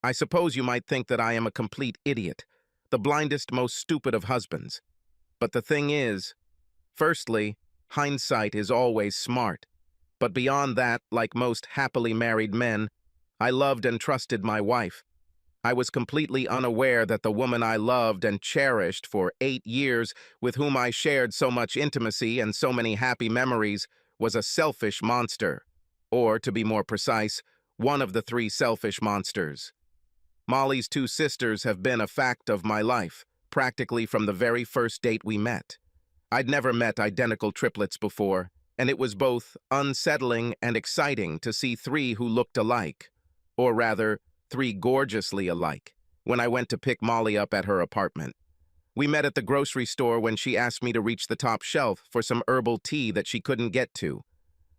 I suppose you might think that I am a complete idiot, the blindest, most stupid of husbands. But the thing is, firstly, hindsight is always smart. But beyond that, like most happily married men, I loved and trusted my wife. I was completely unaware that the woman I loved and cherished for 8 years, with whom I shared so much intimacy and so many happy memories, was a selfish monster. Or, to be more precise, one of the three selfish monsters. Molly's two sisters have been a fact of my life, practically from the very first date we met. I'd never met identical triplets before, and it was both unsettling and exciting to see three who looked alike, or rather, three gorgeously alike, when I went to pick Molly up at her apartment. We met at the grocery store when she asked me to reach the top shelf for some herbal tea that she couldn't get to.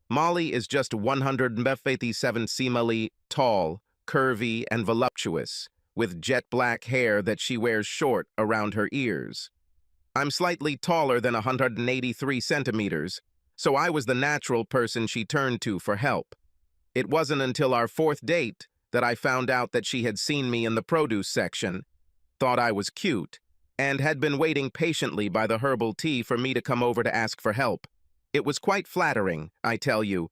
Molly is just 157 cm tall, curvy, and voluptuous, with jet black hair that she wears short around her ears. I'm slightly taller than 183 centimeters, so I was the natural person she turned to for help. It wasn't until our fourth date that I found out that she had seen me in the produce section, thought I was cute, and had been waiting patiently by the herbal tea for me to come over to ask for help. It was quite flattering, I tell you.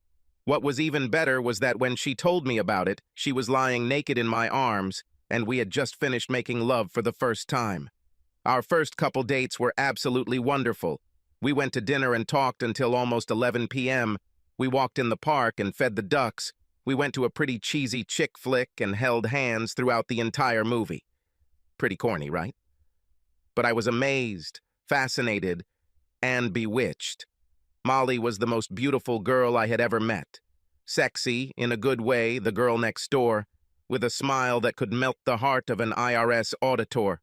What was even better was that when she told me about it, she was lying naked in my arms, and we had just finished making love for the first time. Our first couple dates were absolutely wonderful. We went to dinner and talked until almost 11 p.m. We walked in the park and fed the ducks. We went to a pretty cheesy chick flick and held hands throughout the entire movie. Pretty corny, right? But I was amazed, fascinated, and bewitched. Molly was the most beautiful girl I had ever met. Sexy, in a good way, the girl next door, with a smile that could melt the heart of an IRS auditor.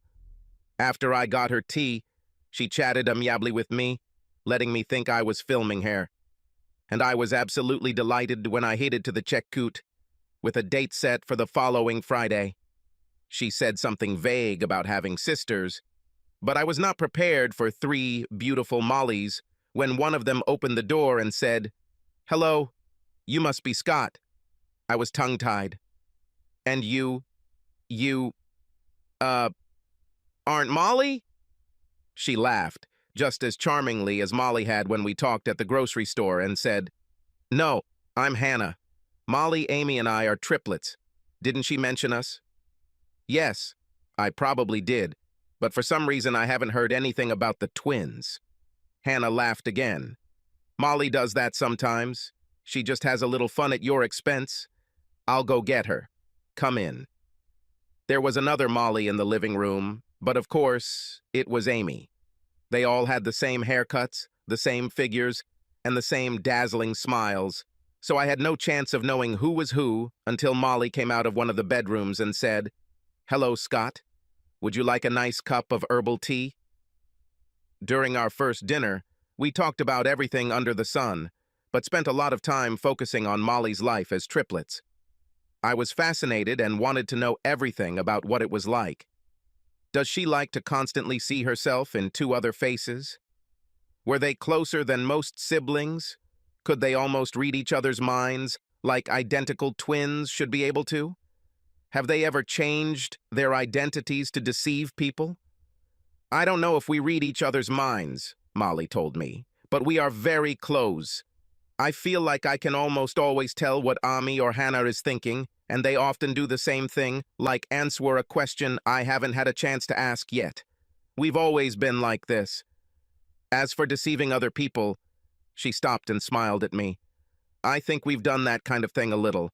After I got her tea, she chatted amiably with me, letting me think I was filming her. And I was absolutely delighted when I headed to the checkout with a date set for the following Friday. She said something vague about having sisters, but I was not prepared for three beautiful Mollys when one of them opened the door and said, "Hello, you must be Scott." I was tongue-tied. "And you, aren't Molly?" She laughed, just as charmingly as Molly had when we talked at the grocery store, and said, "No, I'm Hannah. Molly, Amy, and I are triplets. Didn't she mention us?" "Yes, I probably did, but for some reason I haven't heard anything about the twins." Hannah laughed again. "Molly does that sometimes. She just has a little fun at your expense. I'll go get her. Come in." There was another Molly in the living room, but of course, it was Amy. They all had the same haircuts, the same figures, and the same dazzling smiles, so I had no chance of knowing who was who until Molly came out of one of the bedrooms and said, "Hello, Scott. Would you like a nice cup of herbal tea?" During our first dinner, we talked about everything under the sun, but spent a lot of time focusing on Molly's life as triplets. I was fascinated and wanted to know everything about what it was like. Does she like to constantly see herself in two other faces? Were they closer than most siblings? Could they almost read each other's minds, like identical twins should be able to? Have they ever changed their identities to deceive people? "I don't know if we read each other's minds," Molly told me, "but we are very close. I feel like I can almost always tell what Ami or Hannah is thinking, and they often do the same thing, like answer a question I haven't had a chance to ask yet. We've always been like this. As for deceiving other people," she stopped and smiled at me, "I think we've done that kind of thing a little.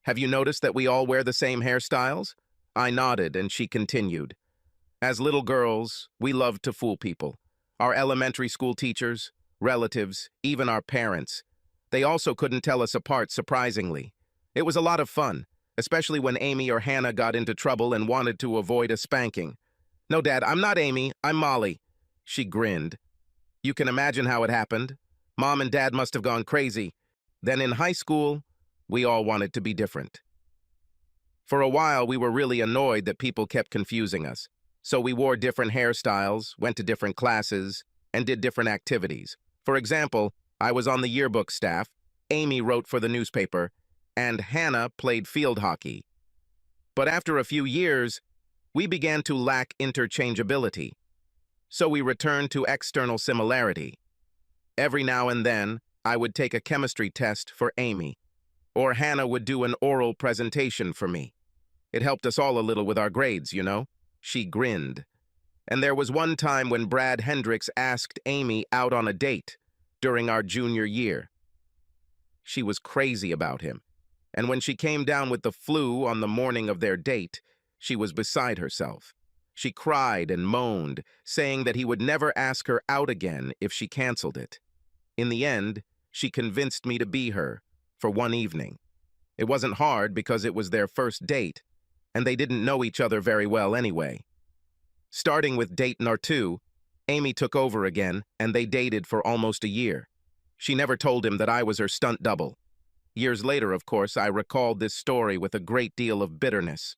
Have you noticed that we all wear the same hairstyles?" I nodded, and she continued. "As little girls, we loved to fool people. Our elementary school teachers, relatives, even our parents. They also couldn't tell us apart, surprisingly. It was a lot of fun, especially when Amy or Hannah got into trouble and wanted to avoid a spanking. "No, Dad, I'm not Amy, I'm Molly." She grinned. You can imagine how it happened. Mom and Dad must have gone crazy. Then in high school, we all wanted to be different. For a while, we were really annoyed that people kept confusing us. So we wore different hairstyles, went to different classes, and did different activities. For example, I was on the yearbook staff, Amy wrote for the newspaper, and Hannah played field hockey. But after a few years, we began to lack interchangeability. So we returned to external similarity. Every now and then, I would take a chemistry test for Amy, or Hannah would do an oral presentation for me. It helped us all a little with our grades, you know? She grinned. And there was one time when Brad Hendricks asked Amy out on a date during our junior year. She was crazy about him, and when she came down with the flu on the morning of their date, she was beside herself. She cried and moaned, saying that he would never ask her out again if she canceled it. In the end, she convinced me to be her for one evening. It wasn't hard because it was their first date, and they didn't know each other very well anyway. Starting with date number 2, Amy took over again, and they dated for almost a year. She never told him that I was her stunt double. Years later, of course, I recalled this story with a great deal of bitterness.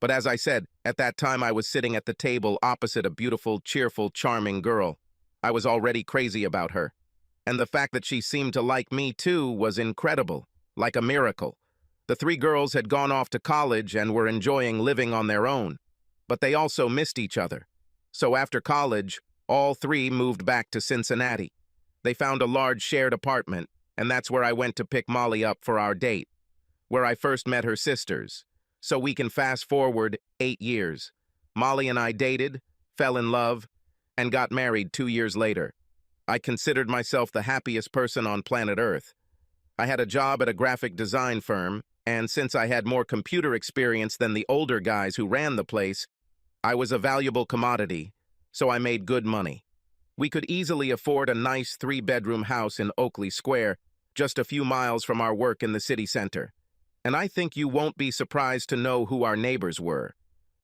But as I said, at that time I was sitting at the table opposite a beautiful, cheerful, charming girl. I was already crazy about her. And the fact that she seemed to like me too was incredible, like a miracle. The 3 girls had gone off to college and were enjoying living on their own. But they also missed each other. So after college, all 3 moved back to Cincinnati. They found a large shared apartment, and that's where I went to pick Molly up for our date, where I first met her sisters. So we can fast forward 8 years. Molly and I dated, fell in love, and got married 2 years later. I considered myself the happiest person on planet Earth. I had a job at a graphic design firm, and since I had more computer experience than the older guys who ran the place, I was a valuable commodity, so I made good money. We could easily afford a nice 3-bedroom house in Oakley Square, just a few miles from our work in the city center. And I think you won't be surprised to know who our neighbors were.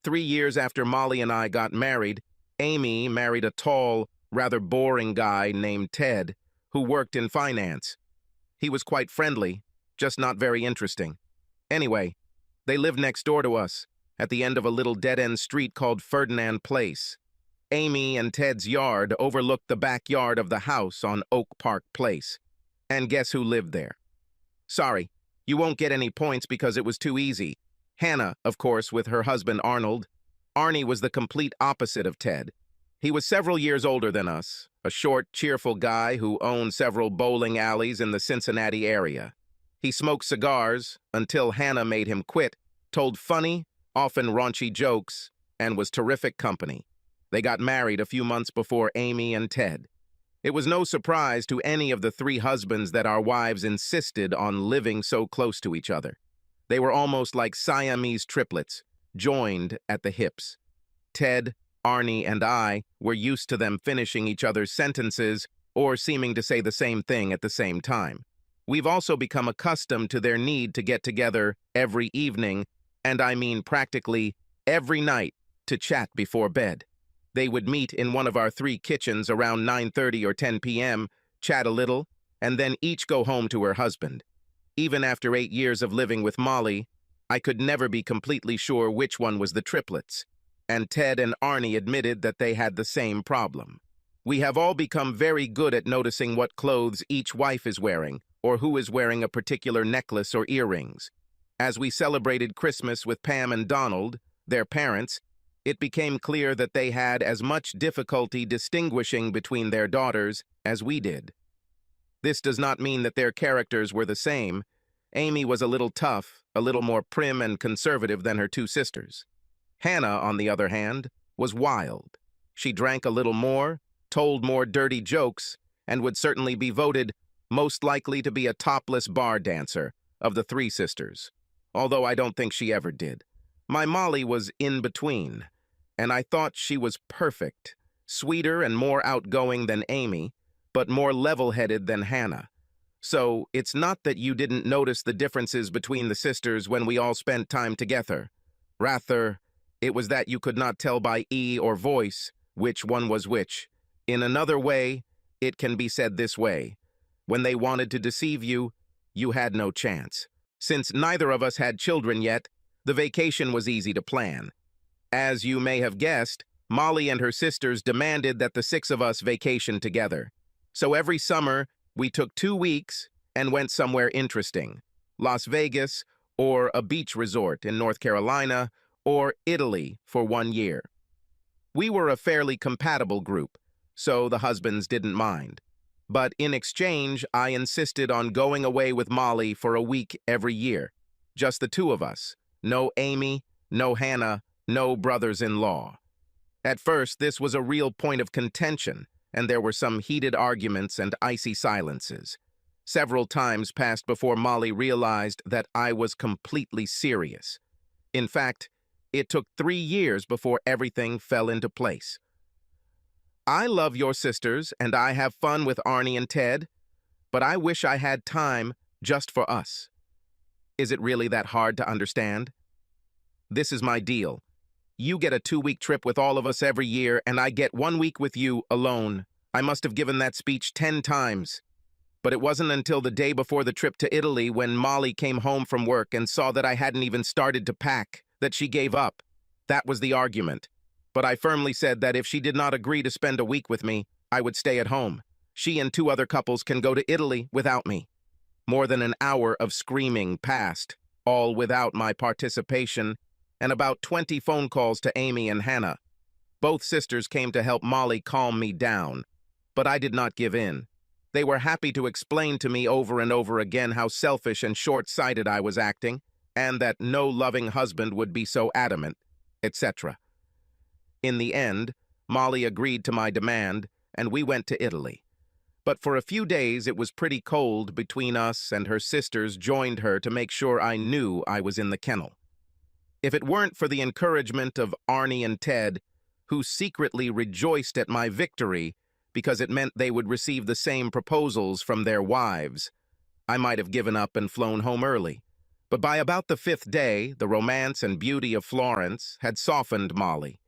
3 years after Molly and I got married, Amy married a tall, rather boring guy named Ted, who worked in finance. He was quite friendly, just not very interesting. Anyway, they lived next door to us, at the end of a little dead-end street called Ferdinand Place. Amy and Ted's yard overlooked the backyard of the house on Oak Park Place. And guess who lived there? Sorry, you won't get any points because it was too easy. Hannah, of course, with her husband Arnold. Arnie was the complete opposite of Ted. He was several years older than us, a short, cheerful guy who owned several bowling alleys in the Cincinnati area. He smoked cigars until Hannah made him quit, told funny, often raunchy jokes, and was terrific company. They got married a few months before Amy and Ted. It was no surprise to any of the 3 husbands that our wives insisted on living so close to each other. They were almost like Siamese triplets, joined at the hips. Ted, Arnie, and I were used to them finishing each other's sentences or seeming to say the same thing at the same time. We've also become accustomed to their need to get together every evening, and I mean practically every night, to chat before bed. They would meet in one of our 3 kitchens around 9:30 or 10 p.m., chat a little, and then each go home to her husband. Even after 8 years of living with Molly, I could never be completely sure which one was the triplets, and Ted and Arnie admitted that they had the same problem. We have all become very good at noticing what clothes each wife is wearing, or who is wearing a particular necklace or earrings. As we celebrated Christmas with Pam and Donald, their parents, it became clear that they had as much difficulty distinguishing between their daughters as we did. This does not mean that their characters were the same. Amy was a little tough, a little more prim and conservative than her 2 sisters. Hannah, on the other hand, was wild. She drank a little more, told more dirty jokes, and would certainly be voted most likely to be a topless bar dancer of the 3 sisters, although I don't think she ever did. My Molly was in between, and I thought she was perfect, sweeter and more outgoing than Amy, but more level-headed than Hannah. So it's not that you didn't notice the differences between the sisters when we all spent time together. Rather, it was that you could not tell by or voice which one was which. In another way, it can be said this way. When they wanted to deceive you, you had no chance. Since neither of us had children yet, the vacation was easy to plan. As you may have guessed, Molly and her sisters demanded that the 6 of us vacation together. So every summer, we took 2 weeks and went somewhere interesting. Las Vegas, or a beach resort in North Carolina, or Italy for 1 year. We were a fairly compatible group, so the husbands didn't mind. But in exchange, I insisted on going away with Molly for a week every year. Just the two of us. No Amy, no Hannah, no brothers-in-law. At first, this was a real point of contention, and there were some heated arguments and icy silences. Several times passed before Molly realized that I was completely serious. In fact, it took 3 years before everything fell into place. I love your sisters, and I have fun with Arnie and Ted, but I wish I had time just for us. Is it really that hard to understand? This is my deal. You get a 2-week trip with all of us every year, and I get 1 week with you alone. I must have given that speech 10 times. But it wasn't until the day before the trip to Italy, when Molly came home from work and saw that I hadn't even started to pack, that she gave up. That was the argument. But I firmly said that if she did not agree to spend a week with me, I would stay at home. She and 2 other couples can go to Italy without me. More than an hour of screaming passed, all without my participation, and about 20 phone calls to Amy and Hannah. Both sisters came to help Molly calm me down, but I did not give in. They were happy to explain to me over and over again how selfish and short-sighted I was acting, and that no loving husband would be so adamant, etc. In the end, Molly agreed to my demand, and we went to Italy. But for a few days it was pretty cold between us, and her sisters joined her to make sure I knew I was in the kennel. If it weren't for the encouragement of Arnie and Ted, who secretly rejoiced at my victory because it meant they would receive the same proposals from their wives, I might have given up and flown home early. But by about the 5th day, the romance and beauty of Florence had softened Molly,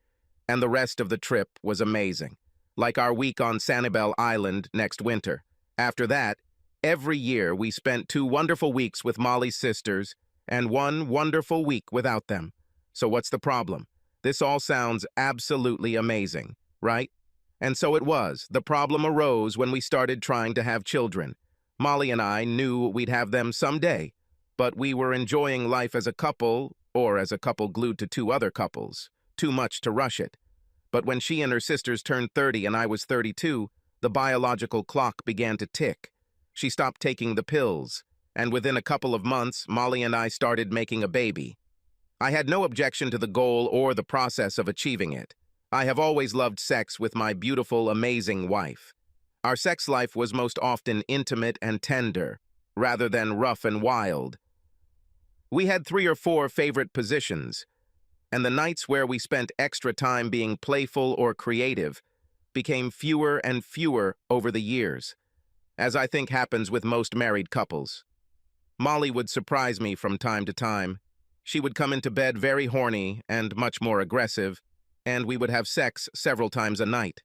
and the rest of the trip was amazing, like our week on Sanibel Island next winter. After that, every year we spent 2 wonderful weeks with Molly's sisters and 1 wonderful week without them. So what's the problem? This all sounds absolutely amazing, right? And so it was. The problem arose when we started trying to have children. Molly and I knew we'd have them someday, but we were enjoying life as a couple, or as a couple glued to 2 other couples. Too much to rush it. But when she and her sisters turned 30 and I was 32, the biological clock began to tick. She stopped taking the pills, and within a couple of months, Molly and I started making a baby. I had no objection to the goal or the process of achieving it. I have always loved sex with my beautiful, amazing wife. Our sex life was most often intimate and tender, rather than rough and wild. We had 3 or 4 favorite positions, and the nights where we spent extra time being playful or creative became fewer and fewer over the years, as I think happens with most married couples. Molly would surprise me from time to time. She would come into bed very horny and much more aggressive, and we would have sex several times a night.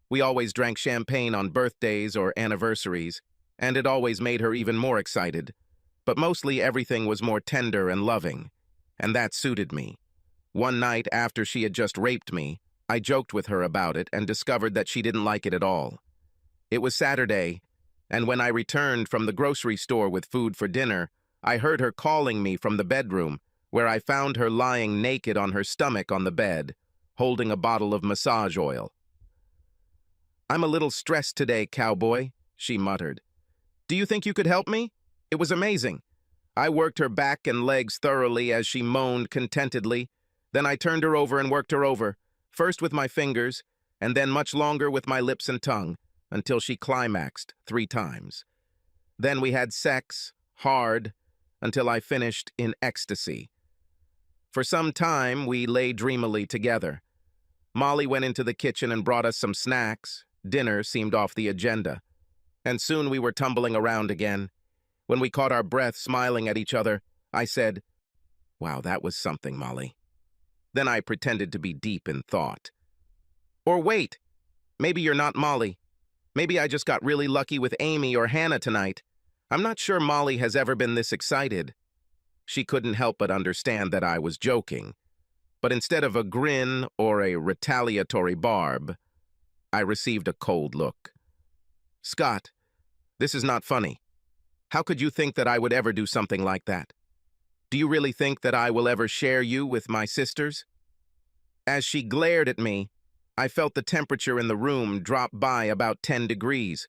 We always drank champagne on birthdays or anniversaries, and it always made her even more excited. But mostly everything was more tender and loving, and that suited me. One night after she had just raped me, I joked with her about it and discovered that she didn't like it at all. It was Saturday, and when I returned from the grocery store with food for dinner, I heard her calling me from the bedroom, where I found her lying naked on her stomach on the bed, holding a bottle of massage oil. "I'm a little stressed today, cowboy," she muttered. "Do you think you could help me?" It was amazing. I worked her back and legs thoroughly as she moaned contentedly. Then I turned her over and worked her over, first with my fingers, and then much longer with my lips and tongue, until she climaxed 3 times. Then we had sex, hard, until I finished in ecstasy. For some time, we lay dreamily together. Molly went into the kitchen and brought us some snacks. Dinner seemed off the agenda. And soon we were tumbling around again. When we caught our breath smiling at each other, I said, "Wow, that was something, Molly." Then I pretended to be deep in thought. Or wait, maybe you're not Molly. Maybe I just got really lucky with Amy or Hannah tonight. I'm not sure Molly has ever been this excited. She couldn't help but understand that I was joking. But instead of a grin or a retaliatory barb, I received a cold look. "Scott, this is not funny. How could you think that I would ever do something like that?" Do you really think that I will ever share you with my sisters? As she glared at me, I felt the temperature in the room drop by about 10 degrees.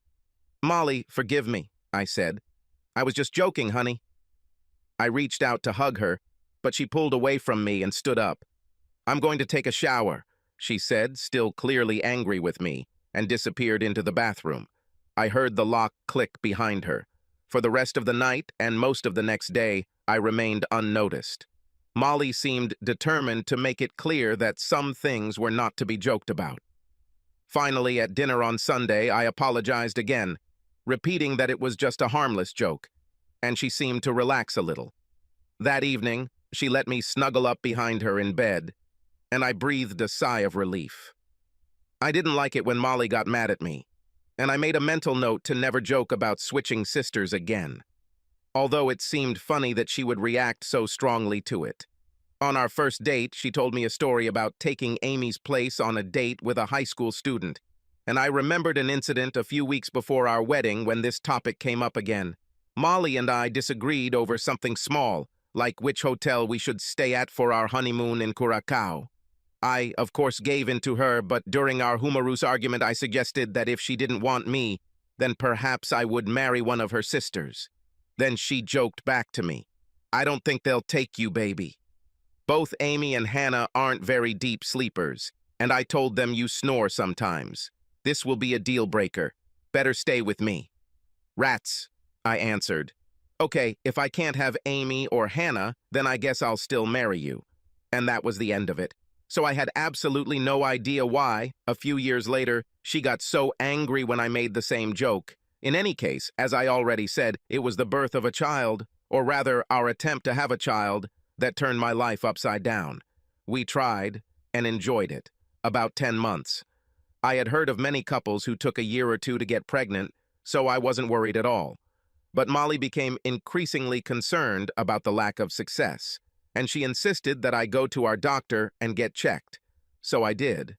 Molly, forgive me, I said. I was just joking, honey. I reached out to hug her, but she pulled away from me and stood up. I'm going to take a shower, she said, still clearly angry with me, and disappeared into the bathroom. I heard the lock click behind her. For the rest of the night and most of the next day, I remained unnoticed. Molly seemed determined to make it clear that some things were not to be joked about. Finally, at dinner on Sunday, I apologized again, repeating that it was just a harmless joke, and she seemed to relax a little. That evening, she let me snuggle up behind her in bed, and I breathed a sigh of relief. I didn't like it when Molly got mad at me, and I made a mental note to never joke about switching sisters again, although it seemed funny that she would react so strongly to it. On our first date, she told me a story about taking Amy's place on a date with a high school student, and I remembered an incident a few weeks before our wedding when this topic came up again. Molly and I disagreed over something small, like which hotel we should stay at for our honeymoon in Curacao. I, of course, gave in to her, but during our humorous argument I suggested that if she didn't want me, then perhaps I would marry one of her sisters. Then she joked back to me, I don't think they'll take you, baby. Both Amy and Hannah aren't very deep sleepers, and I told them you snore sometimes. This will be a deal breaker. Better stay with me. Rats, I answered. Okay, if I can't have Amy or Hannah, then I guess I'll still marry you. And that was the end of it. So I had absolutely no idea why, a few years later, she got so angry when I made the same joke. In any case, as I already said, it was the birth of a child, or rather our attempt to have a child, that turned my life upside down. We tried and enjoyed it. About 10 months. I had heard of many couples who took a year or two to get pregnant, so I wasn't worried at all. But Molly became increasingly concerned about the lack of success, and she insisted that I go to our doctor and get checked. So I did.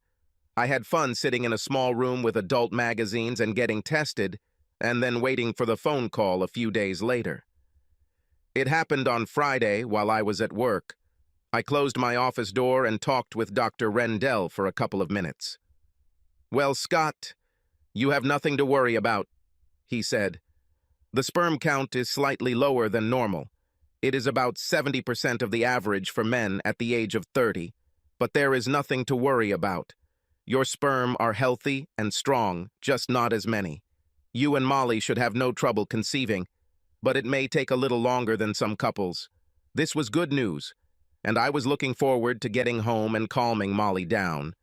I had fun sitting in a small room with adult magazines and getting tested, and then waiting for the phone call a few days later. It happened on Friday while I was at work. I closed my office door and talked with Dr. Rendell for a couple of minutes. Well, Scott, you have nothing to worry about, he said. The sperm count is slightly lower than normal. It is about 70% of the average for men at the age of 30, but there is nothing to worry about. Your sperm are healthy and strong, just not as many. You and Molly should have no trouble conceiving, but it may take a little longer than some couples. This was good news, and I was looking forward to getting home and calming Molly down.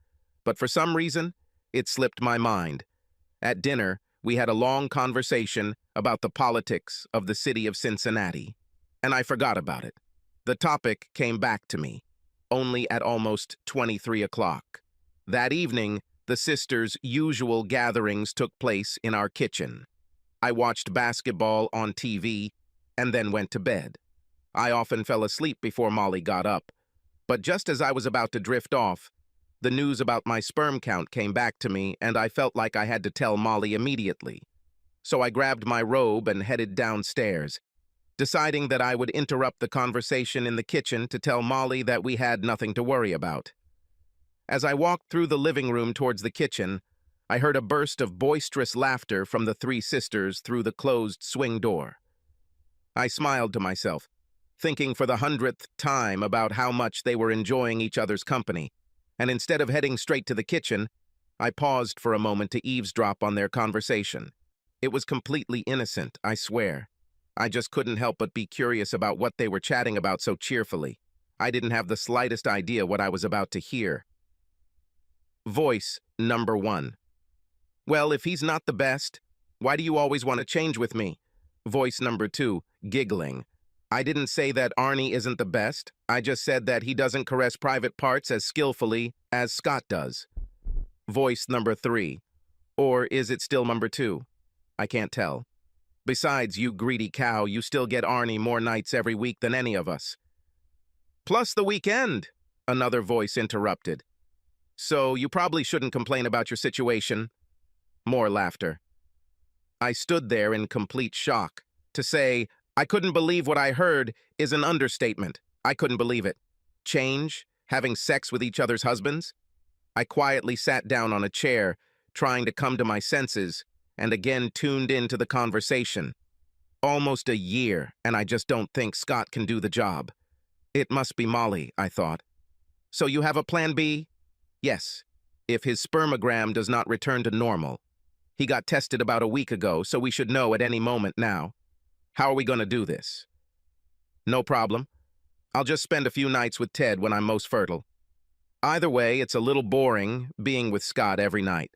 But for some reason, it slipped my mind. At dinner, we had a long conversation about the politics of the city of Cincinnati, and I forgot about it. The topic came back to me, only at almost 23 o'clock. That evening, the sisters' usual gatherings took place in our kitchen. I watched basketball on TV and then went to bed. I often fell asleep before Molly got up, but just as I was about to drift off, the news about my sperm count came back to me, and I felt like I had to tell Molly immediately. So I grabbed my robe and headed downstairs, deciding that I would interrupt the conversation in the kitchen to tell Molly that we had nothing to worry about. As I walked through the living room towards the kitchen, I heard a burst of boisterous laughter from the three sisters through the closed swing door. I smiled to myself, thinking for the 100th time about how much they were enjoying each other's company, and instead of heading straight to the kitchen, I paused for a moment to eavesdrop on their conversation. It was completely innocent, I swear. I just couldn't help but be curious about what they were chatting about so cheerfully. I didn't have the slightest idea what I was about to hear. Voice number 1. Well, if he's not the best, why do you always want to change with me? Voice number 2, giggling. I didn't say that Arnie isn't the best. I just said that he doesn't caress private parts as skillfully as Scott does. Voice number 3. Or is it still number 2? I can't tell. Besides, you greedy cow, you still get Arnie more nights every week than any of us. Plus the weekend, another voice interrupted. So you probably shouldn't complain about your situation. More laughter. I stood there in complete shock. To say, I couldn't believe what I heard is an understatement. I couldn't believe it. Change? Having sex with each other's husbands? I quietly sat down on a chair, trying to come to my senses, and again tuned into the conversation. Almost a year, and I just don't think Scott can do the job. It must be Molly, I thought. So you have a plan B? Yes, if his spermogram does not return to normal. He got tested about a week ago, so we should know at any moment now. How are we going to do this? No problem. I'll just spend a few nights with Ted when I'm most fertile. Either way, it's a little boring being with Scott every night.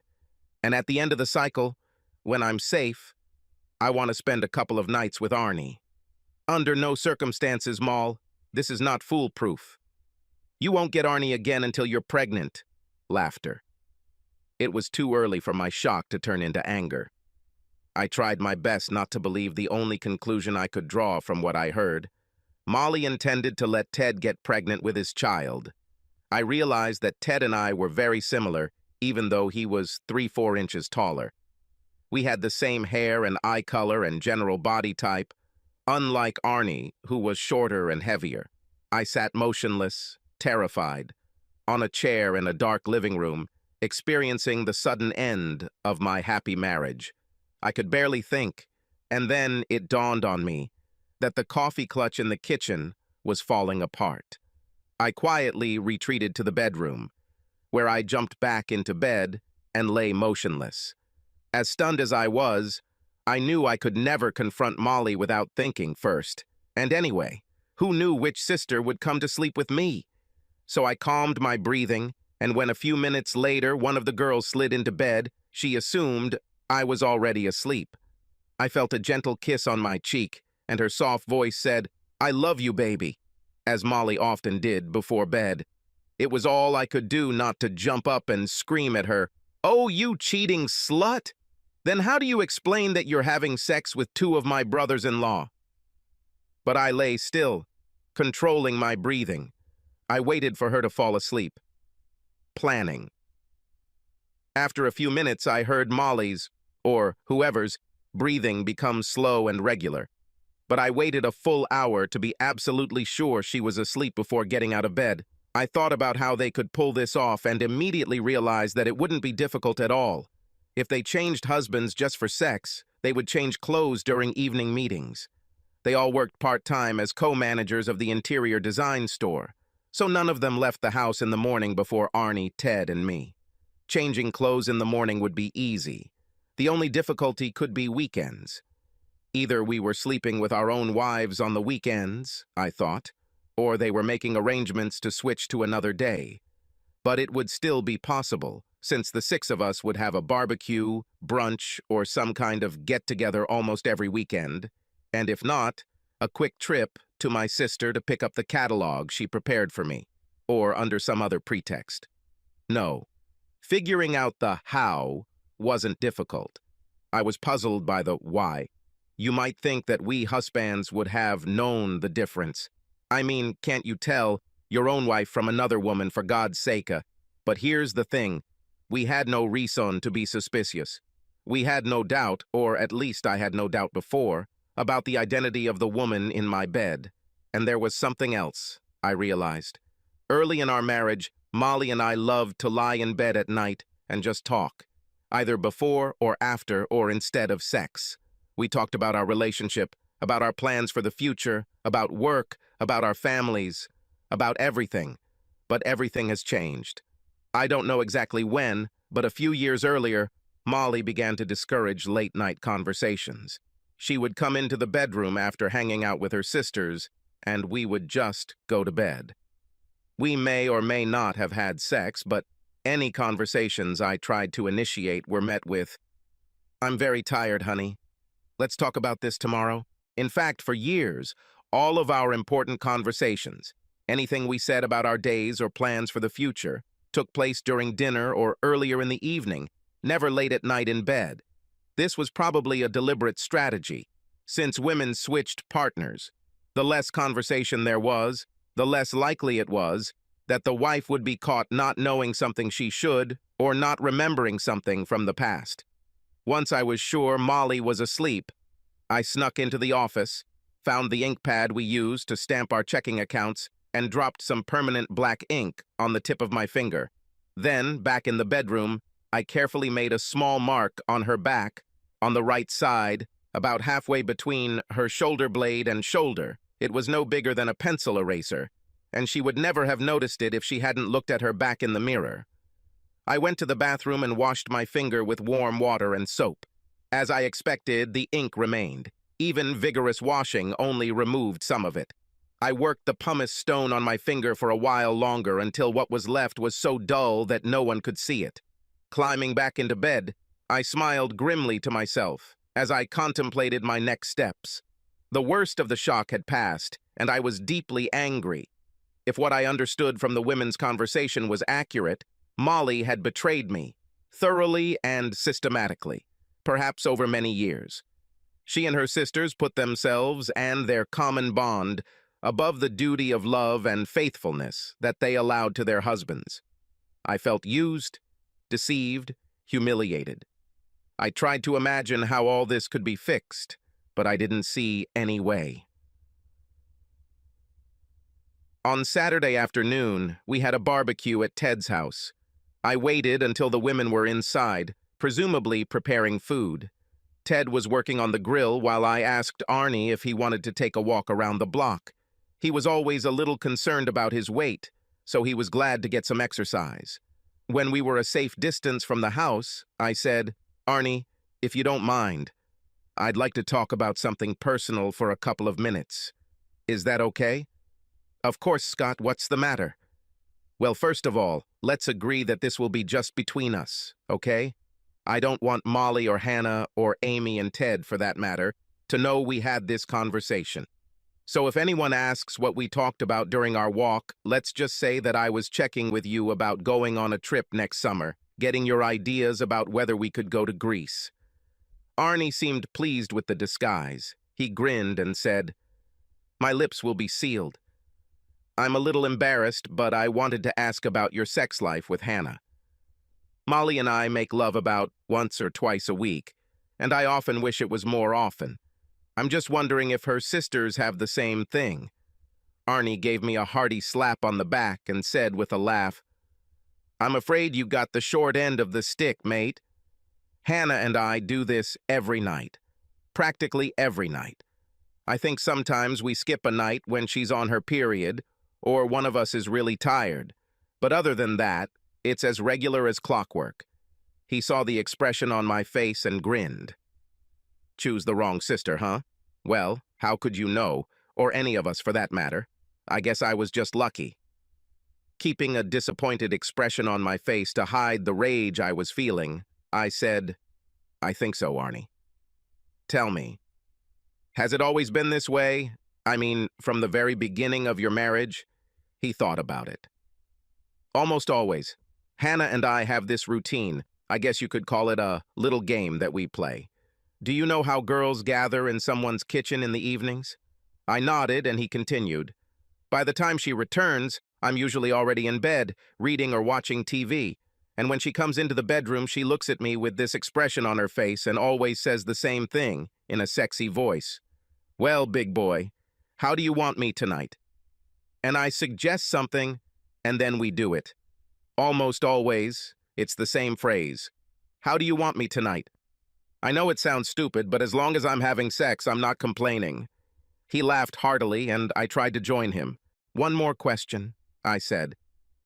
And at the end of the cycle, when I'm safe, I want to spend a couple of nights with Arnie. Under no circumstances, Moll, this is not foolproof. You won't get Arnie again until you're pregnant. Laughter. It was too early for my shock to turn into anger. I tried my best not to believe the only conclusion I could draw from what I heard. Molly intended to let Ted get pregnant with his child. I realized that Ted and I were very similar, even though he was 3-4 inches taller. We had the same hair and eye color and general body type, unlike Arnie, who was shorter and heavier. I sat motionless, terrified, on a chair in a dark living room, experiencing the sudden end of my happy marriage. I could barely think, and then it dawned on me that the coffee clutch in the kitchen was falling apart. I quietly retreated to the bedroom, where I jumped back into bed and lay motionless. As stunned as I was, I knew I could never confront Molly without thinking first. And anyway, who knew which sister would come to sleep with me? So I calmed my breathing, and when a few minutes later one of the girls slid into bed, she assumed I was already asleep. I felt a gentle kiss on my cheek, and her soft voice said, "I love you, baby," as Molly often did before bed. It was all I could do not to jump up and scream at her, "Oh, you cheating slut! Then how do you explain that you're having sex with 2 of my brothers-in-law?" But I lay still, controlling my breathing. I waited for her to fall asleep. Planning. After a few minutes, I heard Molly's, or whoever's, breathing become slow and regular. But I waited a full hour to be absolutely sure she was asleep before getting out of bed. I thought about how they could pull this off and immediately realized that it wouldn't be difficult at all. If they changed husbands just for sex, they would change clothes during evening meetings. They all worked part-time as co-managers of the interior design store, so none of them left the house in the morning before Arnie, Ted, and me. Changing clothes in the morning would be easy. The only difficulty could be weekends. Either we were sleeping with our own wives on the weekends, I thought, or they were making arrangements to switch to another day. But it would still be possible, since the 6 of us would have a barbecue, brunch, or some kind of get-together almost every weekend, and if not, a quick trip to my sister to pick up the catalog she prepared for me, or under some other pretext. No, figuring out the how wasn't difficult. I was puzzled by the why. You might think that we husbands would have known the difference. I mean, can't you tell your own wife from another woman, for God's sake? But here's the thing. We had no reason to be suspicious. We had no doubt, or at least I had no doubt before, about the identity of the woman in my bed. And there was something else, I realized. Early in our marriage, Molly and I loved to lie in bed at night and just talk, either before or after or instead of sex. We talked about our relationship, about our plans for the future, about work, about our families, about everything. But everything has changed. I don't know exactly when, but a few years earlier, Molly began to discourage late-night conversations. She would come into the bedroom after hanging out with her sisters, and we would just go to bed. We may or may not have had sex, but any conversations I tried to initiate were met with, "I'm very tired, honey. Let's talk about this tomorrow." In fact, for years, all of our important conversations, anything we said about our days or plans for the future, took place during dinner or earlier in the evening, never late at night in bed. This was probably a deliberate strategy. Since women switched partners, the less conversation there was, the less likely it was that the wife would be caught not knowing something she should or not remembering something from the past. Once I was sure Molly was asleep, I snuck into the office, found the ink pad we used to stamp our checking accounts, and dropped some permanent black ink on the tip of my finger. Then, back in the bedroom, I carefully made a small mark on her back, on the right side, about halfway between her shoulder blade and shoulder. It was no bigger than a pencil eraser, and she would never have noticed it if she hadn't looked at her back in the mirror. I went to the bathroom and washed my finger with warm water and soap. As I expected, the ink remained. Even vigorous washing only removed some of it. I worked the pumice stone on my finger for a while longer until what was left was so dull that no one could see it. Climbing back into bed, I smiled grimly to myself as I contemplated my next steps. The worst of the shock had passed, and I was deeply angry. If what I understood from the women's conversation was accurate, Molly had betrayed me, thoroughly and systematically, perhaps over many years. She and her sisters put themselves and their common bond above the duty of love and faithfulness that they allowed to their husbands. I felt used, deceived, humiliated. I tried to imagine how all this could be fixed, but I didn't see any way. On Saturday afternoon, we had a barbecue at Ted's house. I waited until the women were inside, presumably preparing food. Ted was working on the grill while I asked Arnie if he wanted to take a walk around the block. He was always a little concerned about his weight, so he was glad to get some exercise. When we were a safe distance from the house, I said, "Arnie, if you don't mind, I'd like to talk about something personal for a couple of minutes. Is that okay?" "Of course, Scott, what's the matter?" "Well, first of all, let's agree that this will be just between us, okay? I don't want Molly or Hannah or Amy and Ted, for that matter, to know we had this conversation. So if anyone asks what we talked about during our walk, let's just say that I was checking with you about going on a trip next summer, getting your ideas about whether we could go to Greece." Arnie seemed pleased with the disguise. He grinned and said, "My lips will be sealed. I'm a little embarrassed, but I wanted to ask about your sex life with Hannah. Molly and I make love about once or twice a week, and I often wish it was more often. I'm just wondering if her sisters have the same thing." Arnie gave me a hearty slap on the back and said with a laugh, "I'm afraid you got the short end of the stick, mate. Hannah and I do this every night, practically every night. I think sometimes we skip a night when she's on her period, or one of us is really tired. But other than that, it's as regular as clockwork." He saw the expression on my face and grinned. "Choose the wrong sister, huh? Well, how could you know, or any of us for that matter? I guess I was just lucky." Keeping a disappointed expression on my face to hide the rage I was feeling, I said, "I think so, Arnie. Tell me, has it always been this way? I mean, from the very beginning of your marriage?" He thought about it. "Almost always. Hannah and I have this routine. I guess you could call it a little game that we play. Do you know how girls gather in someone's kitchen in the evenings?" I nodded, and he continued, "By the time she returns, I'm usually already in bed, reading or watching TV. And when she comes into the bedroom, she looks at me with this expression on her face and always says the same thing in a sexy voice. 'Well, big boy, how do you want me tonight?' And I suggest something, and then we do it. Almost always, it's the same phrase. 'How do you want me tonight?' I know it sounds stupid, but as long as I'm having sex, I'm not complaining." He laughed heartily, and I tried to join him. "One more question," I said.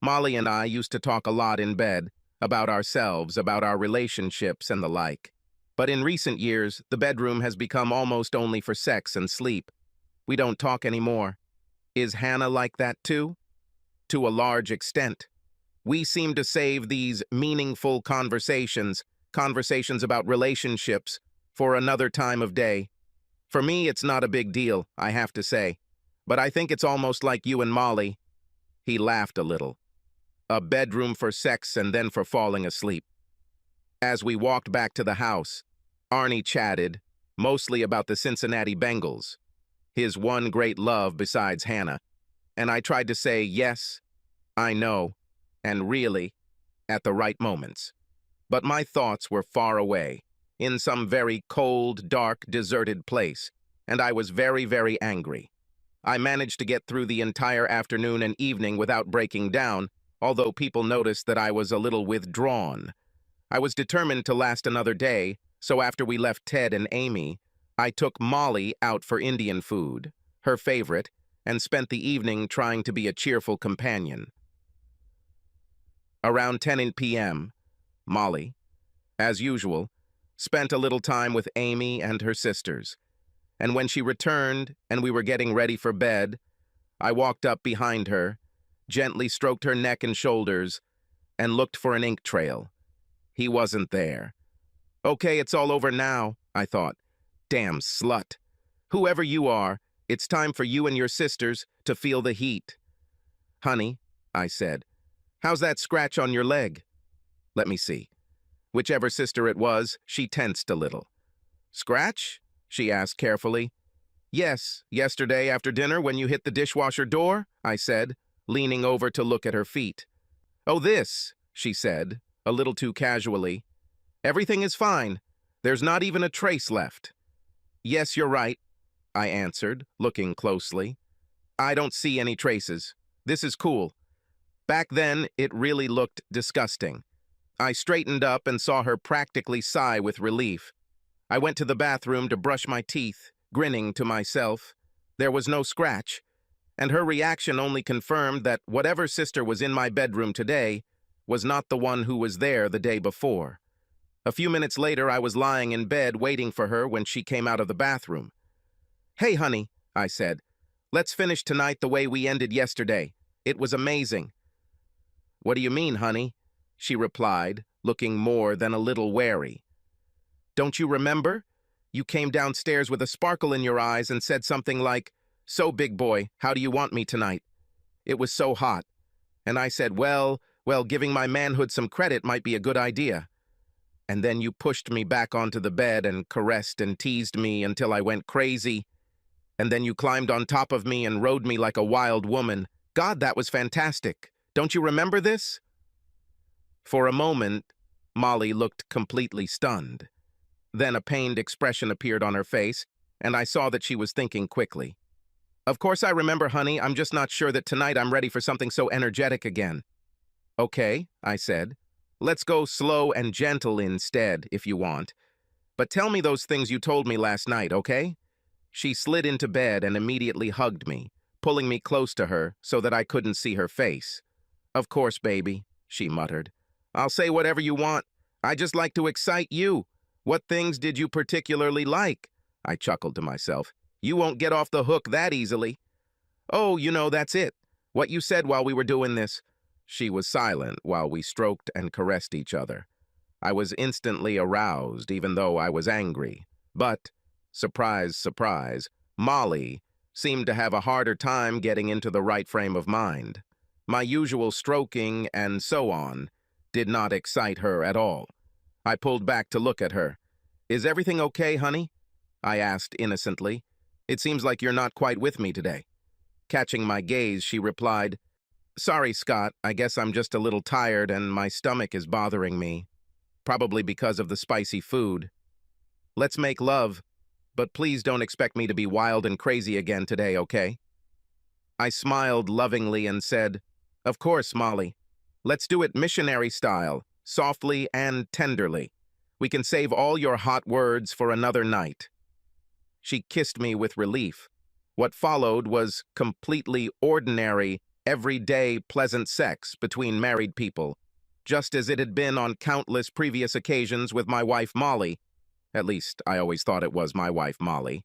"Molly and I used to talk a lot in bed, about ourselves, about our relationships, and the like. But in recent years, the bedroom has become almost only for sex and sleep. We don't talk anymore. Is Hannah like that too?" "To a large extent. We seem to save these meaningful conversations about relationships, for another time of day. For me, it's not a big deal, I have to say. But I think it's almost like you and Molly." He laughed a little. "A bedroom for sex and then for falling asleep." As we walked back to the house, Arnie chatted, mostly about the Cincinnati Bengals, his one great love besides Hannah. And I tried to say yes, I know, and really, at the right moments. But my thoughts were far away, in some very cold, dark, deserted place, and I was very, very angry. I managed to get through the entire afternoon and evening without breaking down, although people noticed that I was a little withdrawn. I was determined to last another day, so after we left Ted and Amy, I took Molly out for Indian food, her favorite, and spent the evening trying to be a cheerful companion. Around 10 p.m., Molly, as usual, spent a little time with Amy and her sisters, and when she returned and we were getting ready for bed, I walked up behind her, gently stroked her neck and shoulders, and looked for an ink trail. He wasn't there. Okay, it's all over now, I thought. Damn slut. Whoever you are, it's time for you and your sisters to feel the heat. Honey, I said, how's that scratch on your leg? Let me see. Whichever sister it was, she tensed a little. Scratch? She asked carefully. Yes, yesterday after dinner when you hit the dishwasher door, I said, leaning over to look at her feet. Oh, this, she said, a little too casually. Everything is fine. There's not even a trace left. Yes, you're right, I answered, looking closely. I don't see any traces. This is cool. Back then, it really looked disgusting. I straightened up and saw her practically sigh with relief. I went to the bathroom to brush my teeth, grinning to myself. There was no scratch, and her reaction only confirmed that whatever sister was in my bedroom today was not the one who was there the day before. A few minutes later, I was lying in bed waiting for her when she came out of the bathroom. Hey, honey, I said, let's finish tonight the way we ended yesterday. It was amazing. What do you mean, honey? She replied, looking more than a little wary. Don't you remember? You came downstairs with a sparkle in your eyes and said something like, "So, big boy, how do you want me tonight?" It was so hot. And I said, well, giving my manhood some credit might be a good idea. And then you pushed me back onto the bed and caressed and teased me until I went crazy. And then you climbed on top of me and rode me like a wild woman. God, that was fantastic. Don't you remember this? For a moment, Molly looked completely stunned. Then a pained expression appeared on her face, and I saw that she was thinking quickly. Of course I remember, honey. I'm just not sure that tonight I'm ready for something so energetic again. Okay, I said. Let's go slow and gentle instead, if you want. But tell me those things you told me last night, okay? She slid into bed and immediately hugged me, pulling me close to her so that I couldn't see her face. Of course, baby, she muttered. I'll say whatever you want. I just like to excite you. What things did you particularly like? I chuckled to myself. You won't get off the hook that easily. Oh, that's it. What you said while we were doing this. She was silent while we stroked and caressed each other. I was instantly aroused, even though I was angry. But, surprise, surprise, Molly seemed to have a harder time getting into the right frame of mind. My usual stroking and so on did not excite her at all. I pulled back to look at her. Is everything okay, honey? I asked innocently. It seems like you're not quite with me today. Catching my gaze, she replied, Sorry, Scott, I guess I'm just a little tired and my stomach is bothering me. Probably because of the spicy food. Let's make love, but please don't expect me to be wild and crazy again today, okay? I smiled lovingly and said, Of course, Molly. Let's do it missionary style, softly and tenderly. We can save all your hot words for another night. She kissed me with relief. What followed was completely ordinary, everyday, pleasant sex between married people, just as it had been on countless previous occasions with my wife Molly. At least, I always thought it was my wife Molly.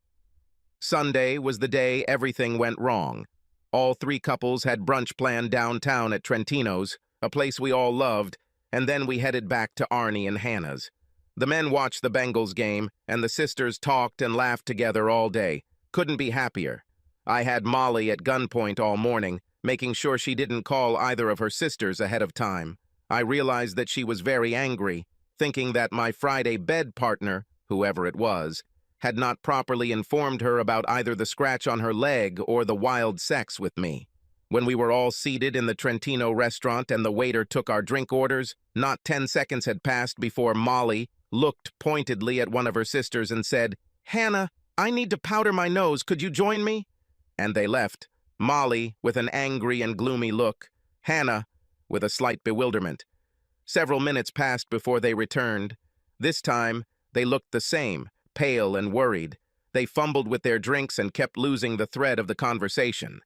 Sunday was the day everything went wrong. All three couples had brunch planned downtown at Trentino's, a place we all loved, and then we headed back to Arnie and Hannah's. The men watched the Bengals game, and the sisters talked and laughed together all day. Couldn't be happier. I had Molly at gunpoint all morning, making sure she didn't call either of her sisters ahead of time. I realized that she was very angry, thinking that my Friday bed partner, whoever it was, had not properly informed her about either the scratch on her leg or the wild sex with me. When we were all seated in the Trentino restaurant and the waiter took our drink orders, not 10 seconds had passed before Molly looked pointedly at one of her sisters and said, Hannah, I need to powder my nose. Could you join me? And they left, Molly with an angry and gloomy look, Hannah with a slight bewilderment. Several minutes passed before they returned. This time, they looked the same, pale and worried. They fumbled with their drinks and kept losing the thread of the conversation.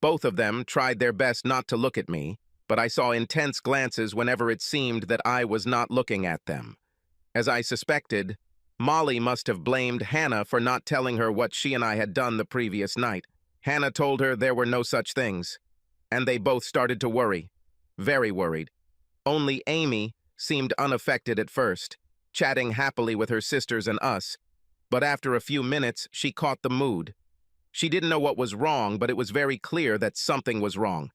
Both of them tried their best not to look at me, but I saw intense glances whenever it seemed that I was not looking at them. As I suspected, Molly must have blamed Hannah for not telling her what she and I had done the previous night. Hannah told her there were no such things, and they both started to worry, very worried. Only Amy seemed unaffected at first, chatting happily with her sisters and us, but after a few minutes, she caught the mood. She didn't know what was wrong, but it was very clear that something was wrong.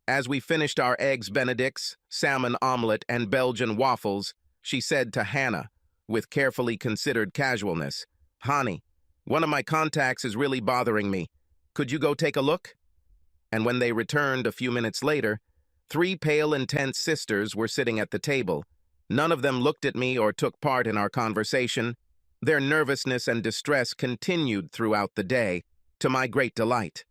As we finished our eggs Benedicts, salmon omelet, and Belgian waffles, she said to Hannah, with carefully considered casualness, "Honey, one of my contacts is really bothering me. Could you go take a look?" And when they returned a few minutes later, 3 pale, intense sisters were sitting at the table. None of them looked at me or took part in our conversation. Their nervousness and distress continued throughout the day, to my great delight.